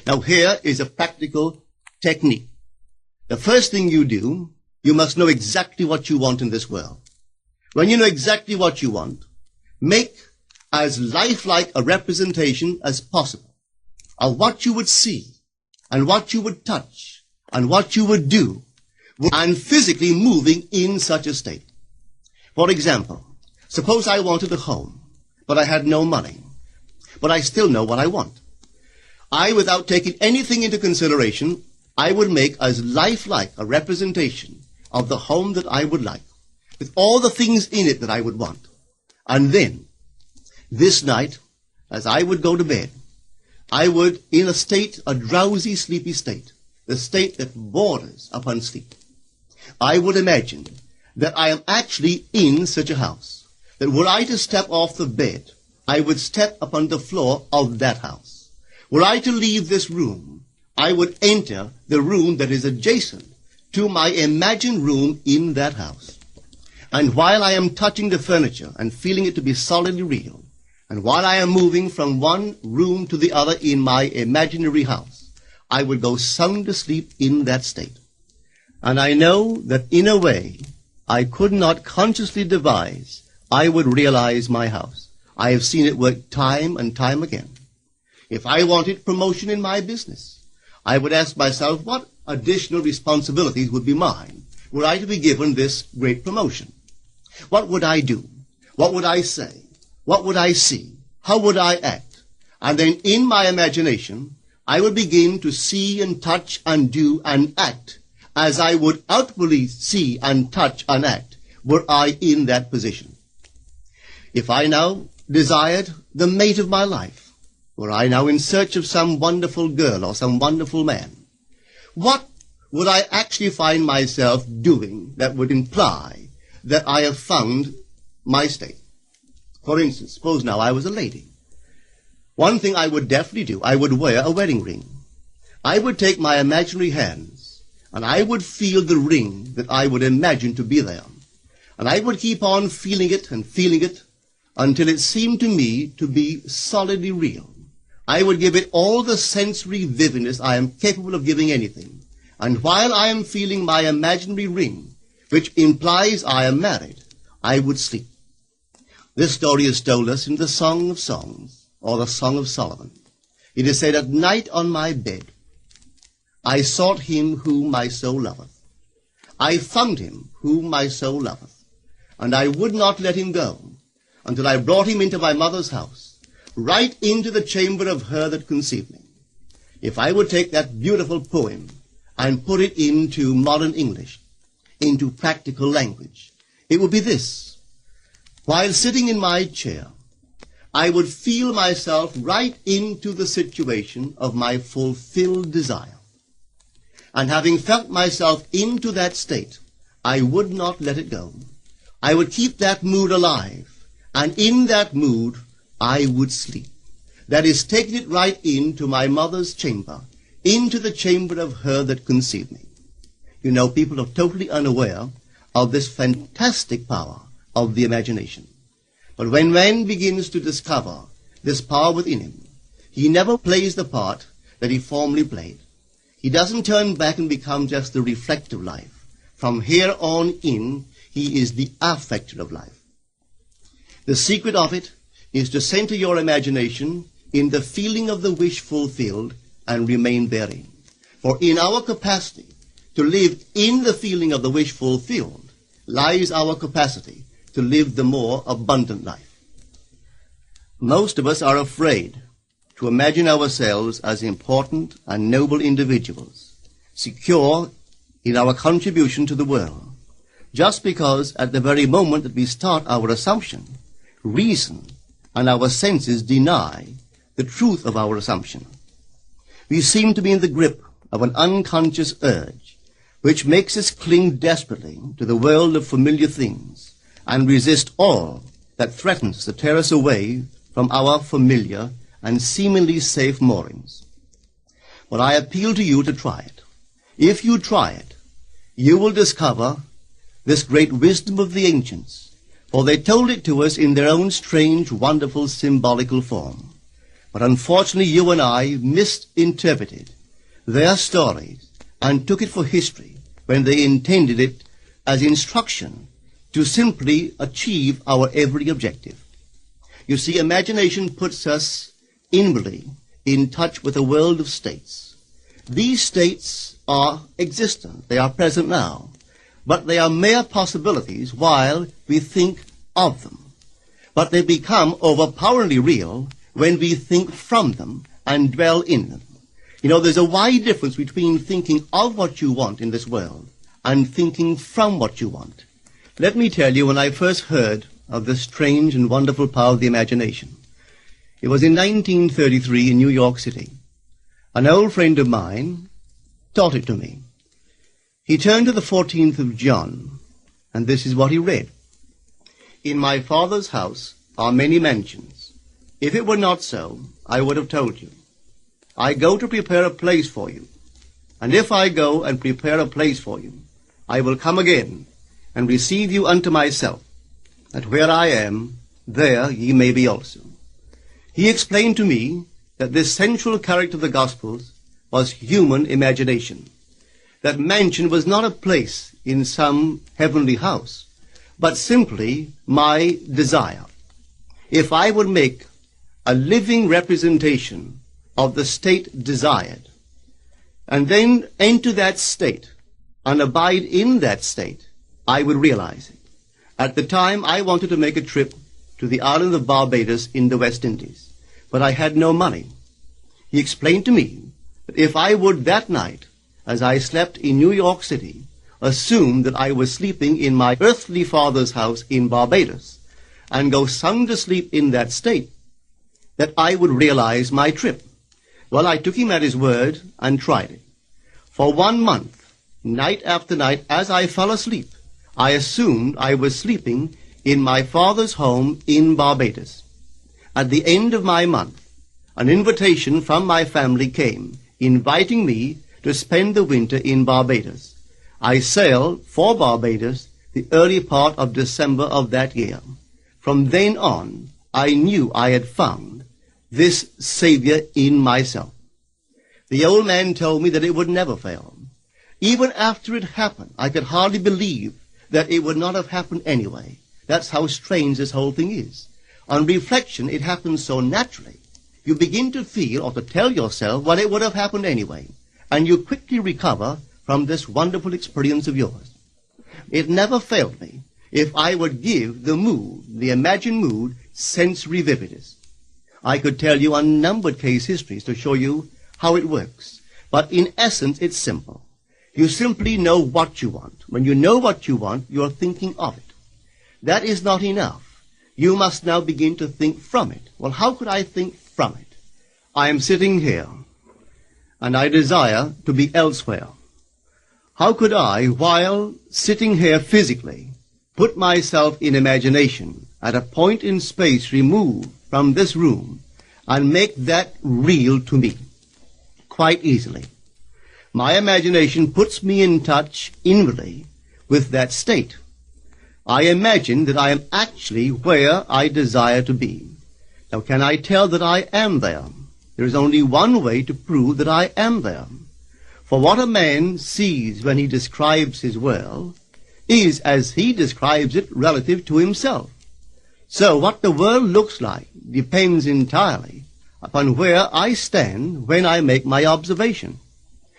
Now here is a practical technique. The first thing you do, you must know exactly what you want in this world. When you know exactly what you want, make as lifelike a representation as possible of what you would see and what you would touch and what you would do and physically moving in such a state. For example, suppose I wanted a home, but I had no money, but I still know what I want. Without taking anything into consideration, I would make as lifelike a representation of the home that I would like, with all the things in it that I would want. And then, this night, as I would go to bed, I would, in a drowsy, sleepy state, the state that borders upon sleep, I would imagine that I am actually in such a house, that were I to step off the bed, I would step upon the floor of that house. Were I to leave this room, I would enter the room that is adjacent to my imagined room in that house. And while I am touching the furniture and feeling it to be solidly real, and while I am moving from one room to the other in my imaginary house, I would go sound asleep in that state. And I know that in a way I could not consciously devise, I would realize my house. I have seen it work time and time again. If I wanted promotion in my business, I would ask myself what additional responsibilities would be mine were I to be given this great promotion. What would I do? What would I say? What would I see? How would I act? And then in my imagination, I would begin to see and touch and do and act as I would outwardly see and touch and act were I in that position. If I now desired the mate of my life, were I now in search of some wonderful girl or some wonderful man, what would I actually find myself doing that would imply that I have found my state? For instance, suppose now I was a lady. One thing I would definitely do, I would wear a wedding ring. I would take my imaginary hands, and I would feel the ring that I would imagine to be there. And I would keep on feeling it until it seemed to me to be solidly real. I would give it all the sensory vividness I am capable of giving anything. And while I am feeling my imaginary ring, which implies I am married, I would sleep. This story is told us in the Song of Songs, or the Song of Solomon. It is said, "At night on my bed, I sought him whom my soul loveth. I found him whom my soul loveth, and I would not let him go, until I brought him into my mother's house, right into the chamber of her that conceived me." If I would take that beautiful poem and put it into modern English, into practical language, it would be this. While sitting in my chair, I would feel myself right into the situation of my fulfilled desire. And having felt myself into that state, I would not let it go. I would keep that mood alive, and in that mood, I would sleep. That is, taking it right into my mother's chamber, into the chamber of her that conceived me. You know, people are totally unaware of this fantastic power of the imagination. But when man begins to discover this power within him, he never plays the part that he formerly played. He doesn't turn back and become just the reflective life. From here on in, he is the affecter of life. The secret of it is to center your imagination in the feeling of the wish fulfilled and remain therein. For in our capacity to live in the feeling of the wish fulfilled lies our capacity to live the more abundant life. Most of us are afraid to imagine ourselves as important and noble individuals, secure in our contribution to the world, just because at the very moment that we start our assumption, reason and our senses deny the truth of our assumption. We seem to be in the grip of an unconscious urge, which makes us cling desperately to the world of familiar things and resist all that threatens to tear us away from our familiar and seemingly safe moorings. But I appeal to you to try it. If you try it, you will discover this great wisdom of the ancients, for they told it to us in their own strange, wonderful, symbolical form. But unfortunately, you and I misinterpreted their stories and took it for history when they intended it as instruction to simply achieve our every objective. You see, imagination puts us inwardly in touch with a world of states. These states are existent. They are present now. But they are mere possibilities while we think of them. But they become overpoweringly real when we think from them and dwell in them. You know, there's a wide difference between thinking of what you want in this world and thinking from what you want. Let me tell you, when I first heard of the strange and wonderful power of the imagination, it was in 1933 in New York City. An old friend of mine taught it to me. He turned to the 14th of John, and this is what he read. In my Father's house are many mansions. If it were not so, I would have told you. I go to prepare a place for you. And if I go and prepare a place for you, I will come again and receive you unto myself, that where I am, there ye may be also. He explained to me that this central character of the Gospels was human imagination. That mansion was not a place in some heavenly house, but simply my desire. If I would make a living representation of the state desired, and then enter that state and abide in that state, I would realize it. At the time, I wanted to make a trip to the island of Barbados in the West Indies, but I had no money. He explained to me that if I would that night, as I slept in New York City, assume that I was sleeping in my earthly father's house in Barbados, and go sound asleep in that state, that I would realize my trip. Well, I took him at his word and tried it. For 1 month, night after night, as I fell asleep, I assumed I was sleeping in my father's home in Barbados. At the end of my month, an invitation from my family came, inviting me to spend the winter in Barbados. I sailed for Barbados the early part of December of that year. From then on, I knew I had found this Savior in myself. The old man told me that it would never fail. Even after it happened, I could hardly believe that it would not have happened anyway. That's how strange this whole thing is. On reflection, it happens so naturally. You begin to feel or to tell yourself, well, it would have happened anyway. And you quickly recover from this wonderful experience of yours. It never failed me if I would give the mood, the imagined mood, sensory vividness. I could tell you unnumbered case histories to show you how it works. But in essence, it's simple. You simply know what you want. When you know what you want, you're thinking of it. That is not enough. You must now begin to think from it. Well, how could I think from it? I am sitting here, and I desire to be elsewhere. How could I, while sitting here physically, put myself in imagination at a point in space removed from this room and make that real to me? Quite easily. My imagination puts me in touch inwardly with that state. I imagine that I am actually where I desire to be. Now, can I tell that I am there? There is only one way to prove that I am there. For what a man sees when he describes his world is as he describes it relative to himself. So what the world looks like depends entirely upon where I stand when I make my observation.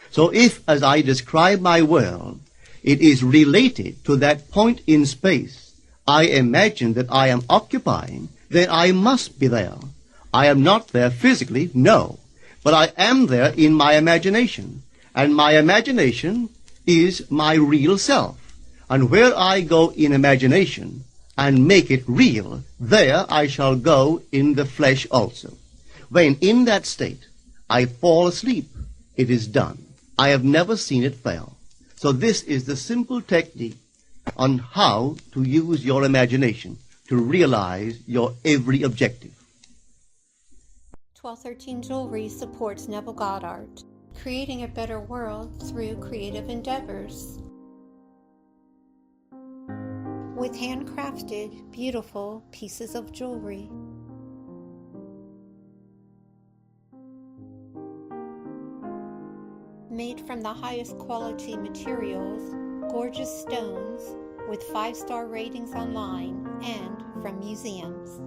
So if, as I describe my world, it is related to that point in space I imagine that I am occupying, then I must be there. I am not there physically, no, but I am there in my imagination. And my imagination is my real self. And where I go in imagination and make it real, there I shall go in the flesh also. When in that state I fall asleep, it is done. I have never seen it fail. So this is the simple technique on how to use your imagination to realize your every objective. 1213 Jewelry supports Neville Goddard, creating a better world through creative endeavors. With handcrafted, beautiful pieces of jewelry. made from the highest quality materials, gorgeous stones, with 5-star ratings online and from museums.